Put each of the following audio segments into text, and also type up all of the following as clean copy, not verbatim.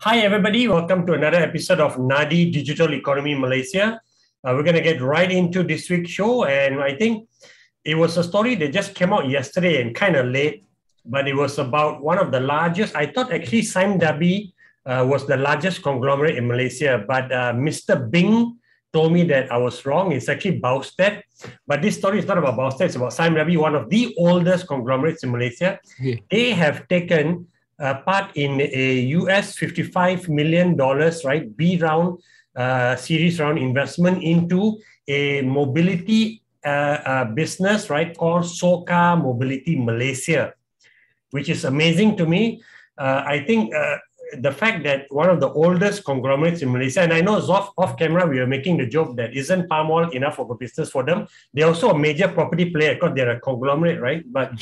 Hi, everybody. Welcome to another episode of Nadi Digital Economy Malaysia. We're going to get right into this week's show. And I think it was a story that just came out yesterday and kind of late, but it was about one of the largest. I thought actually Sime Darby was the largest conglomerate in Malaysia, but Mr. Bing told me that I was wrong. It's actually Bausted. But this story is not about Bausted. It's about Sime Darby, one of the oldest conglomerates in Malaysia. Yeah. They have taken part in a US $55 million, right, B round series round investment into a mobility business, right, called Socar Mobility Malaysia, which is amazing to me. I think the fact that one of the oldest conglomerates in Malaysia, and I know Dzof, off camera, we were making the joke that isn't palm oil enough of a business for them. They're also a major property player because they're a conglomerate, right? But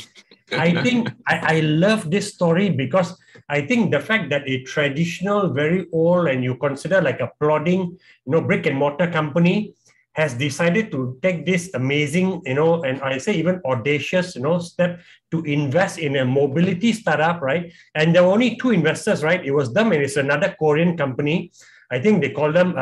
I think I love this story because I think the fact that a traditional, very old, and you consider like a plodding, brick and mortar company has decided to take this amazing, and I say even audacious, step to invest in a mobility startup, right? And there were only two investors, right? It was them and it's another Korean company. I think they call them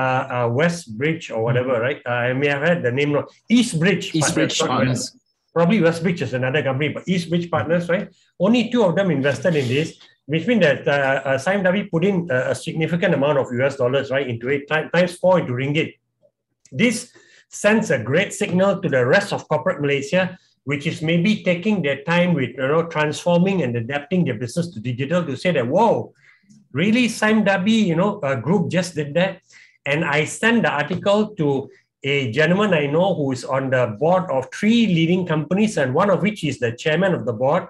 West Bridge or whatever, right? I may have had the name wrong. East Bridge Partners. Probably Westbridge is another company, but Eastbridge Partners, right? Only two of them invested in this, which means that Sime Darby put in a significant amount of US dollars, right, into it, times 4 into ringgit. This sends a great signal to the rest of corporate Malaysia, which is maybe taking their time with transforming and adapting their business to digital to say that, whoa, really Sime Darby, a group just did that. And I sent the article to a gentleman I know who is on the board of 3 leading companies, and one of which is the chairman of the board.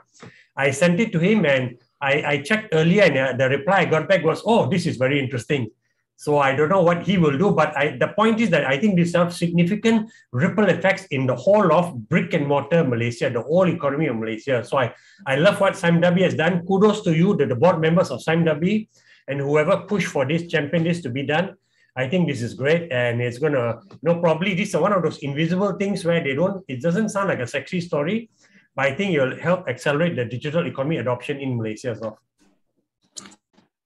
I sent it to him and I checked earlier, and the reply I got back was, oh, this is very interesting. So I don't know what he will do, but the point is that I think this has significant ripple effects in the whole of brick and mortar Malaysia, the whole economy of Malaysia. So I love what Sime Darby has done. Kudos to you, the board members of Sime Darby, and whoever pushed for this, champion this to be done. I think this is great, and it's going to, probably this is one of those invisible things where it doesn't sound like a sexy story, but I think it'll help accelerate the digital economy adoption in Malaysia as well.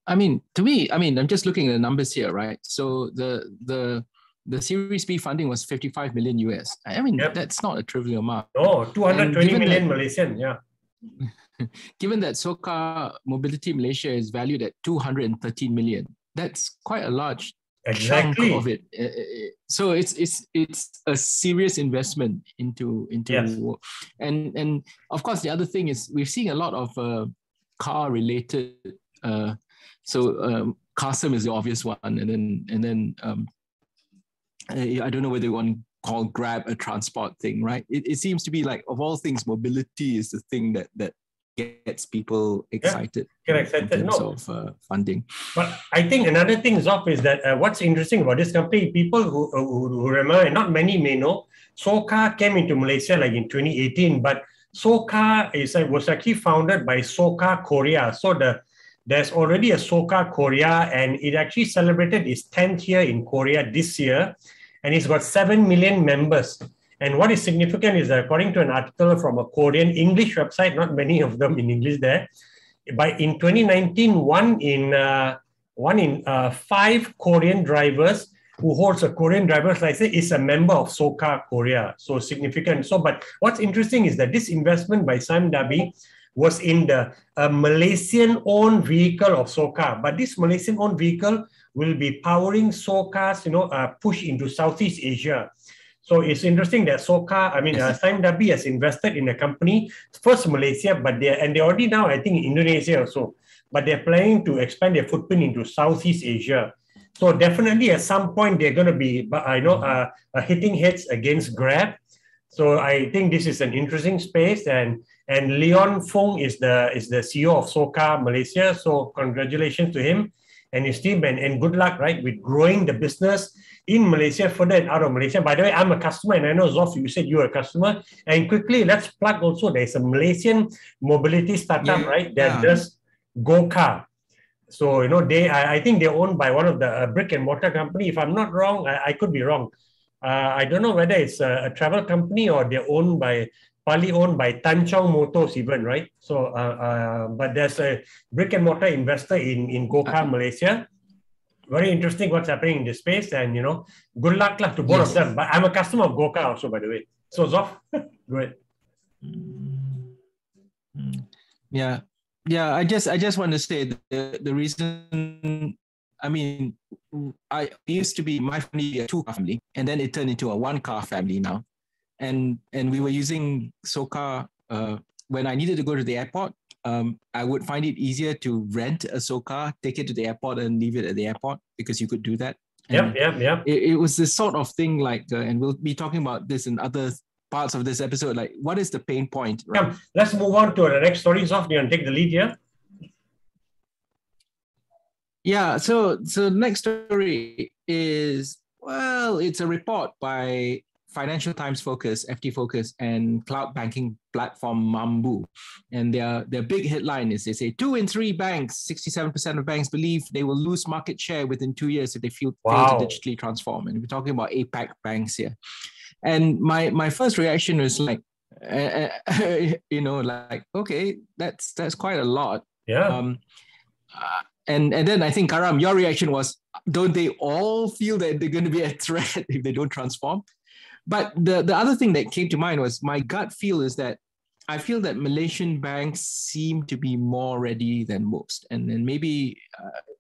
I mean, to me, I'm just looking at the numbers here, right? So the Series B funding was 55 million US. I mean, That's not a trivial amount. No, 220 million Malaysian, yeah. Given that Socar Mobility Malaysia is valued at 213 million, that's quite a large chunk of it. So it's a serious investment into yes. And of course the other thing is we've seen a lot of car related. So Qasim is the obvious one, and then I don't know whether you want to call Grab a transport thing, right? It seems to be like, of all things, mobility is the thing that gets people excited. In terms of funding. But I think another thing, Dzof, is that what's interesting about this company, people who remember, and not many may know, Socar came into Malaysia like in 2018, but Socar was actually founded by Socar Korea. So there's already a Socar Korea, and it actually celebrated its 10th year in Korea this year, and it's got 7 million members. And what is significant is that according to an article from a Korean English website, not many of them in English there, but in 2019, one in 5 Korean drivers who holds a Korean driver's license is a member of Socar Korea. So significant. But what's interesting is that this investment by Sime Darby was in the Malaysian-owned vehicle of Socar. But this Malaysian-owned vehicle will be powering Socar's, push into Southeast Asia. So it's interesting that Socar, Sime Darby has invested in a company, first Malaysia, but they're already now, I think, in Indonesia also. But they're planning to expand their footprint into Southeast Asia. So definitely at some point they're going to be, hitting heads against Grab. So I think this is an interesting space, and Leon Fong is the CEO of Socar Malaysia. So congratulations to him and his team, and good luck, right, with growing the business in Malaysia further and out of Malaysia. By the way, I'm a customer, and I know, Dzof, you said you're a customer. And quickly, let's plug also, there's a Malaysian mobility startup, right, that does Go-Car. So, I think they're owned by one of the brick and mortar company. If I'm not wrong, I could be wrong. I don't know whether it's a travel company or they're owned by partly owned by Tan Chong Motors even, right? So, but there's a brick and mortar investor in Gokar, Malaysia. Very interesting what's happening in this space, and good luck to both of them. But I'm a customer of Gokar also, by the way. So Dzof, go ahead. Yeah. I just want to say the reason. I mean, I used to be my family a 2-car family, and then it turned into a 1-car family now, and we were using Socar when I needed to go to the airport. I would find it easier to rent a Socar, take it to the airport, and leave it at the airport because you could do that. And Yep. It was this sort of thing, like, and we'll be talking about this in other parts of this episode. Like, what is the pain point? Right? Yeah, let's move on to the next story. Dzof, you can take the lead here. Yeah. So next story is, well, it's a report by Financial Times Focus, FT Focus, and cloud banking platform Mambu. And their big headline is, they say 2 in 3 banks, 67% of banks believe they will lose market share within 2 years if they fail to digitally transform. And we're talking about APAC banks here. And my first reaction was like, like, okay, that's quite a lot. Yeah. And then I think, Karam, your reaction was, don't they all feel that they're going to be a threat if they don't transform? But the other thing that came to mind was, my gut feel is that I feel that Malaysian banks seem to be more ready than most. And maybe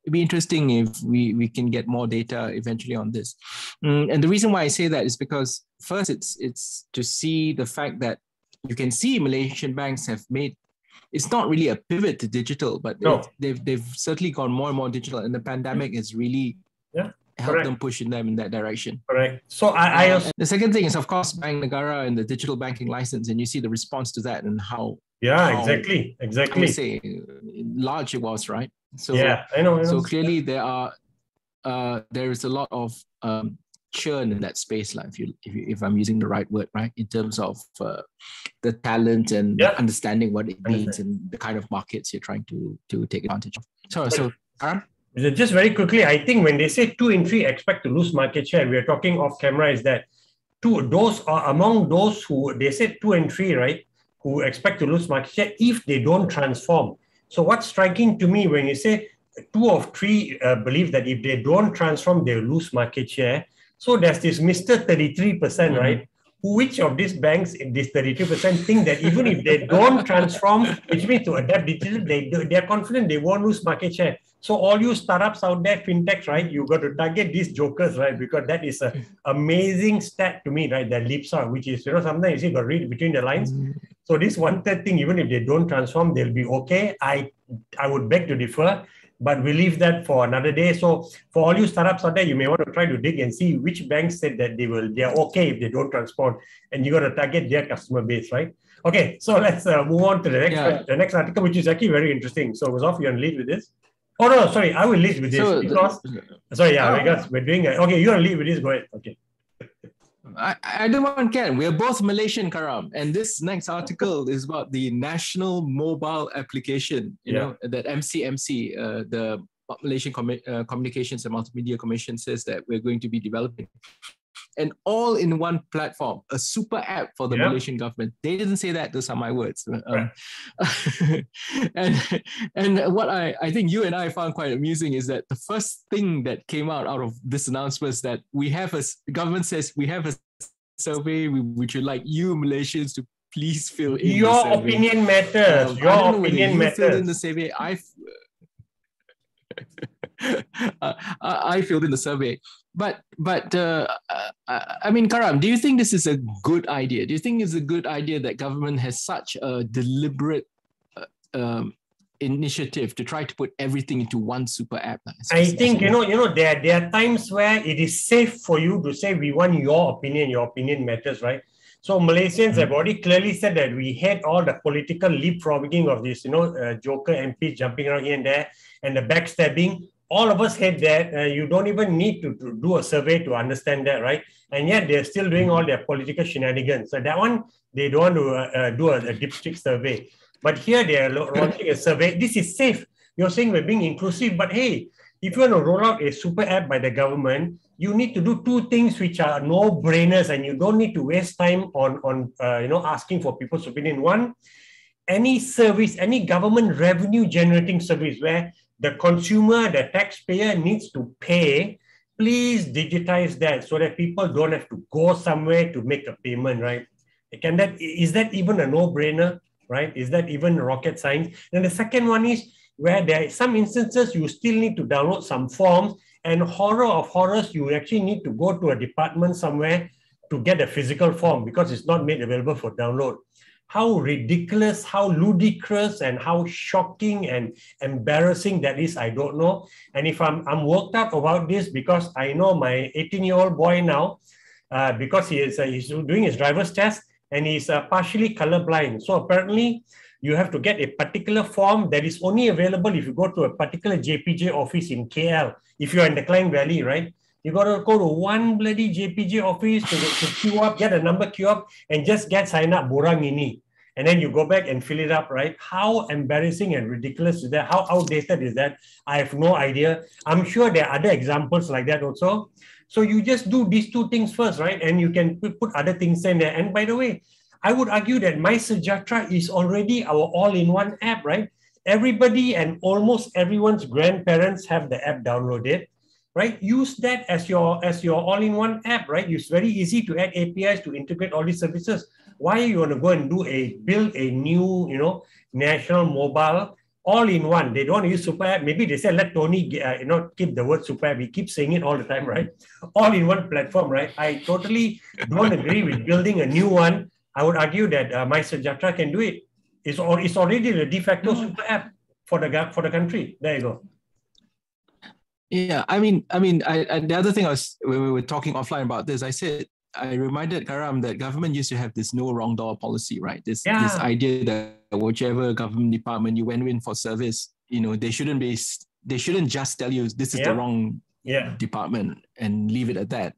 it'd be interesting if we can get more data eventually on this. And the reason why I say that is because, first, it's to see the fact that you can see Malaysian banks have made, it's not really a pivot to digital, but they've certainly gone more and more digital, and the pandemic has really helped them push them in that direction. Correct. So I also... The second thing is, of course, Bank Negara and the digital banking license, and you see the response to that and how exactly. I would say large it was, right? So I know. So clearly there is a lot of churn in that space, like if I'm using the right word, right, in terms of the talent and understanding what it means and the kind of markets you're trying to take advantage of. So Karan? Just very quickly, I think when they say 2 in 3 expect to lose market share, we are talking off camera, is that those are among those who, they said 2 in 3, right, who expect to lose market share if they don't transform. So what's striking to me when you say 2 of 3 believe that if they don't transform, they'll lose market share. So there's this Mr. 33%, right? Which of these banks, this 32%, think that even if they don't transform, which means to adapt digital, they're confident they won't lose market share. So all you startups out there, fintechs, right, you got to target these jokers, right? Because that is an amazing stat to me, right, that leaps out, which is, sometimes you got to read between the lines. So this 1/3 thing, even if they don't transform, they'll be okay. I would beg to differ, but we leave that for another day. So for all you startups out there, you may want to try to dig and see which banks said that they're okay if they don't transform, and you got to target their customer base, right? Okay, so let's move on to the next article, which is actually very interesting. So Dzof, you want to lead with this? Oh no, sorry, I will lead with this because because we're doing it. Okay, you want to lead with this? Go ahead. Okay. I don't want to. We are both Malaysian, Karam, and this next article is about the National Mobile Application. You know that MCMC, the Malaysian Communications and Multimedia Commission, says that we're going to be developing an all-in-one platform, a super app for the Malaysian government. They didn't say that; those are my words. And what I think you and I found quite amusing is that the first thing that came out of this announcement was that the government says we have a survey which would like you Malaysians to please fill in. Your opinion matters. Your opinion matters. Filled in the survey. I filled in the survey. But I mean, Karam, do you think this is a good idea? Do you think it's a good idea that government has such a deliberate initiative to try to put everything into one super app? I think there are times where it is safe for you to say we want your opinion. Your opinion matters, right? So Malaysians have already clearly said that we had all the political leapfrogging of this, joker MPs jumping around here and there, and the backstabbing. All of us had that. You don't even need to do a survey to understand that, right? And yet they're still doing all their political shenanigans. So that one, they don't want to do a dipstick survey. But here they are launching a survey. This is safe. You're saying we're being inclusive, but hey, if you want to roll out a super app by the government, you need to do two things which are no-brainers, and you don't need to waste time on asking for people's opinion. One, any service, any government revenue generating service where the consumer, the taxpayer needs to pay, please digitize that so that people don't have to go somewhere to make a payment, right? Is that even a no-brainer, right? Is that even rocket science? And the second one is where there are some instances you still need to download some forms, and horror of horrors, you actually need to go to a department somewhere to get a physical form because it's not made available for download. How ridiculous, how ludicrous, and how shocking and embarrassing that is, I don't know. And if I'm worked out about this because I know my 18-year-old boy now, because he's doing his driver's test and he's partially colorblind. So apparently you have to get a particular form that is only available if you go to a particular JPJ office in KL. If you're in the Klang Valley, right? You got to go to one bloody JPJ office to queue up, get a number queue up, and just get sign up, borang ini. And then you go back and fill it up, right? How embarrassing and ridiculous is that? How outdated is that? I have no idea. I'm sure there are other examples like that also. So you just do these two things first, right? And you can put other things in there. And by the way, I would argue that My Sejahtera is already our all-in-one app, right? Everybody and almost everyone's grandparents have the app downloaded, right? Use that as your all-in-one app, right? It's very easy to add APIs to integrate all these services. Why you want to go and build a new, national mobile all-in-one? They don't want to use super app. Maybe they said, let Tony, keep the word super app. We keep saying it all the time, right? All-in-one platform, right? I totally don't agree with building a new one. I would argue that My Sejahtera can do it. It's already the de facto super app for the country. There you go. Yeah, I mean, the other thing when we were talking offline about this, I reminded Karam that government used to have this no wrong door policy, right? This idea that whichever government department you went in for service, they shouldn't just tell you this is the wrong department and leave it at that.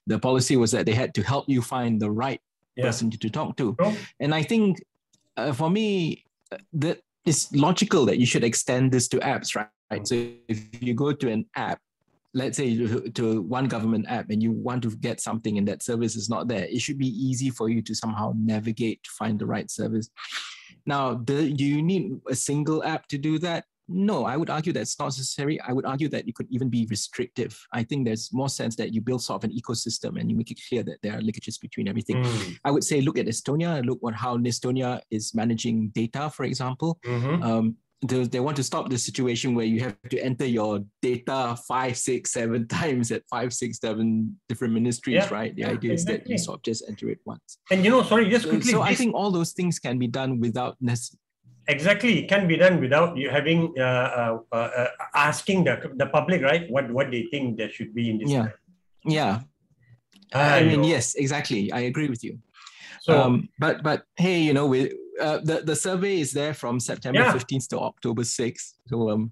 The policy was that they had to help you find the right person to talk to. And I think for me, that it's logical that you should extend this to apps, right? So if you go to an app, let's say to one government app, and you want to get something and that service is not there, it should be easy for you to somehow navigate to find the right service. Now, do you need a single app to do that? No, I would argue that's not necessary. I would argue that it could even be restrictive. I think there's more sense that you build sort of an ecosystem and you make it clear that there are linkages between everything. I would say look at Estonia, look at how Estonia is managing data, for example. They want to stop the situation where you have to enter your data 5, 6, 7 times at 5, 6, 7 different ministries, right? The idea is that you sort of just enter it once. And sorry, just quickly. So I think all those things can be done without necessarily. Exactly, it can be done without you having asking the public, right? What they think there should be in this. I mean, yes, exactly. I agree with you. So, but hey, the survey is there from September 15th to October 6th. So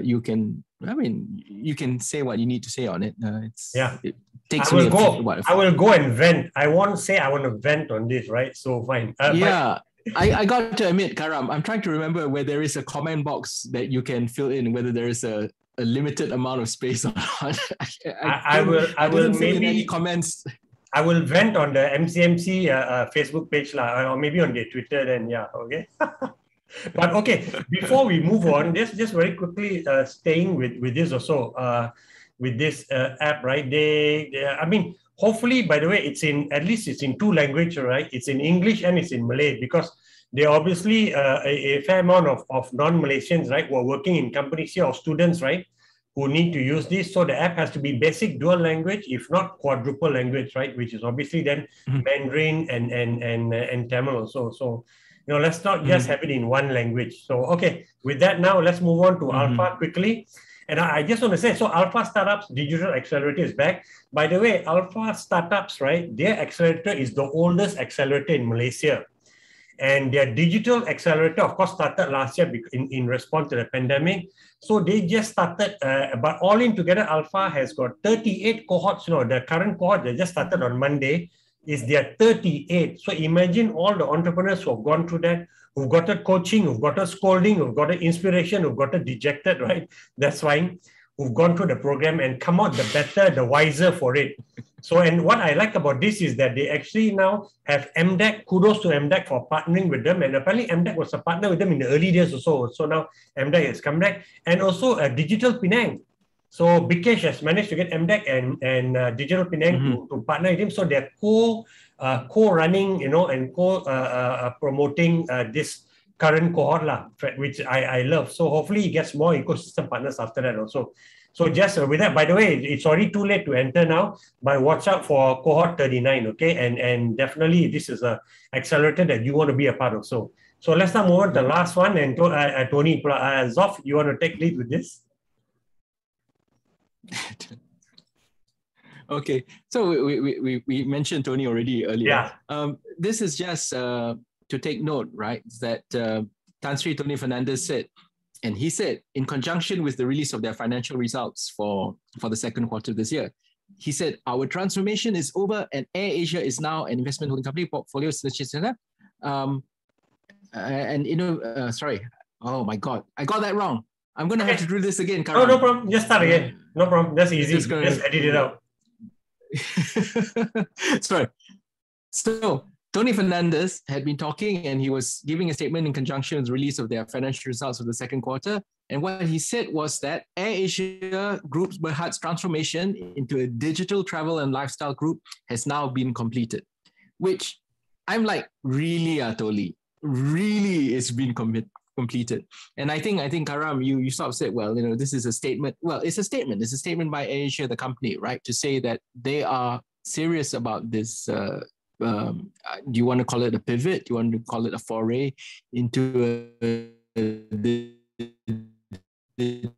you can say what you need to say on it. It takes me I will go and vent. I won't say I want to vent on this, right? So fine. I got to admit, Karam, I'm trying to remember where there is a comment box that you can fill in, whether there is a limited amount of space or not. I will maybe any comments. I will vent on the MCMC Facebook page or maybe on their Twitter then, okay. But okay, before we move on, just very quickly staying with this also, with this app, right? Hopefully, by the way, at least it's in 2 languages, right? It's in English and it's in Malay, because there are obviously a fair amount of non-Malaysians, right, who are working in companies here, or students, right, who need to use this. So the app has to be basic dual language, if not quadruple language, right, which is obviously then Mandarin and Tamil also. So, let's not just have it in one language. So, okay, with that now, let's move on to Alpha quickly. And I just want to say, so Alpha Startups Digital Accelerator is back. By the way, Alpha Startups, right, their accelerator is the oldest accelerator in Malaysia. And their digital accelerator, of course, started last year in response to the pandemic. So they just started, but all in together, Alpha has got 38 cohorts. The current cohort that just started on Monday is their 38. So imagine all the entrepreneurs who have gone through that, who've got a coaching, who've got a scolding, who've got an inspiration, who've got a dejected, right? That's fine. who've gone through the program and come out the better, the wiser for it. So, and what I like about this is that they actually now have MDEC. Kudos to MDEC for partnering with them. And apparently MDEC was a partner with them in the early days or so. So now MDEC has come back. And also Digital Penang. So Bikesh has managed to get MDEC and Digital Penang to partner with him. So they're co-running, and promoting this current cohort, which I love. So hopefully he gets more ecosystem partners after that also. So just with that, by the way, it's already too late to enter now, but watch out for cohort 39, okay? And definitely this is a accelerator that you want to be a part of. So let's now move on to the last one. And Tony, Dzof, you want to take lead with this? Okay, so we mentioned Tony already earlier. Yeah. This is just to take note, right? That Tan Sri Tony Fernandez said, and he said, in conjunction with the release of their financial results for the second quarter of this year, he said, our transformation is over and AirAsia is now an investment holding company, portfolio, sorry. Oh my God, I got that wrong. I'm going to have to do this again, Karam. No problem. Just start again. No problem. That's easy. Just edit it out. Sorry. So Tony Fernandez had been talking and he was giving a statement in conjunction with the release of their financial results for the second quarter. And what he said was that AirAsia Group's Berhad's transformation into a digital travel and lifestyle group has now been completed, which I'm like, really, Atoli, really it's been completed. And I think Karam, you sort of said, well, this is a statement. Well, it's a statement. It's a statement by AirAsia, the company, right? To say that they are serious about this. Do you want to call it a pivot? Do you want to call it a foray into a digital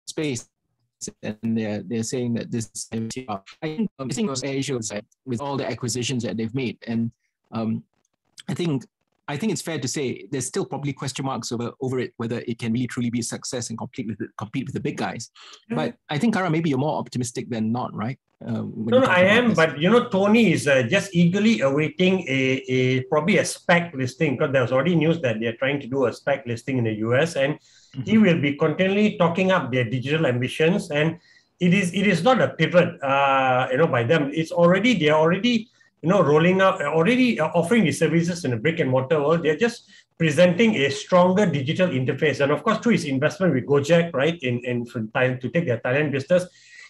space? And they're saying that this is, I think AirAsia with all the acquisitions that they've made. And I think it's fair to say there's still probably question marks over it, whether it can really truly be a success and compete with the big guys. But I think, Kara, maybe you're more optimistic than not, right? No, I am, but Tony is just eagerly awaiting probably a SPAC listing, because there's already news that they're trying to do a SPAC listing in the US, and he will be continually talking up their digital ambitions. And it is not a pivot, by them. They're already rolling out, already offering the services in the brick and mortar world. They're just presenting a stronger digital interface. And of course, through his investment with Gojek, right, in time to take their Thailand business,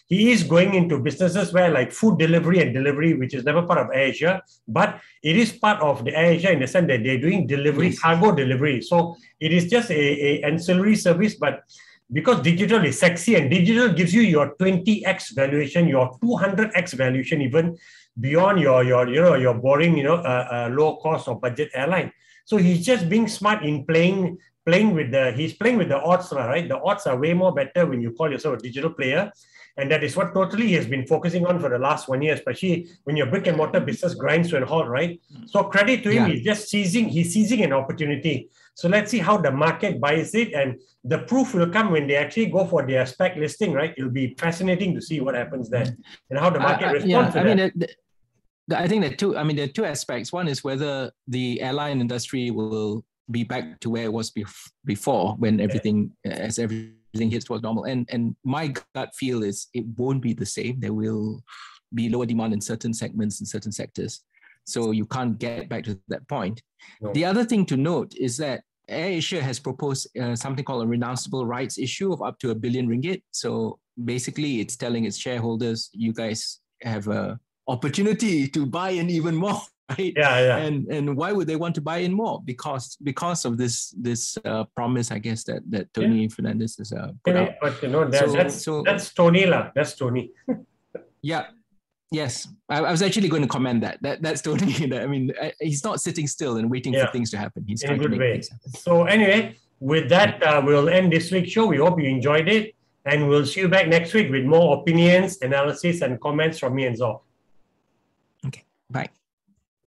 he is going into businesses where like food delivery and delivery, which is never part of AirAsia, but it is part of the AirAsia in the sense that they're doing delivery, cargo delivery. So it is just a ancillary service, but because digital is sexy and digital gives you your 20x valuation, your 200x valuation, even beyond your boring, low cost or budget airline. So he's just being smart in playing with the odds, right? The odds are way more better when you call yourself a digital player. And that is what totally he has been focusing on for the last 1 year, especially when your brick and mortar business grinds to a halt, right? So credit to him, he's seizing an opportunity. So let's see how the market buys it, and the proof will come when they actually go for their SPAC listing, right? It'll be fascinating to see what happens there and how the market responds to that. I think there are two aspects. One is whether the airline industry will be back to where it was before, when everything hits towards normal. And my gut feel is it won't be the same. There will be lower demand in certain segments and certain sectors. So you can't get back to that point. No. The other thing to note is that AirAsia has proposed something called a renounceable rights issue of up to R1 billion. So basically it's telling its shareholders, you guys have a opportunity to buy in even more, right? Yeah. And why would they want to buy in more? Because of this promise, I guess, that Tony Fernandez has put out. But that's Tony lah. That's Tony. Yeah. Yes, I was actually going to comment that's Tony. He's not sitting still and waiting for things to happen. He's trying to make things happen. So anyway, with that, we'll end this week's show. We hope you enjoyed it, and we'll see you back next week with more opinions, analysis, and comments from me and Dzof. Okay, bye.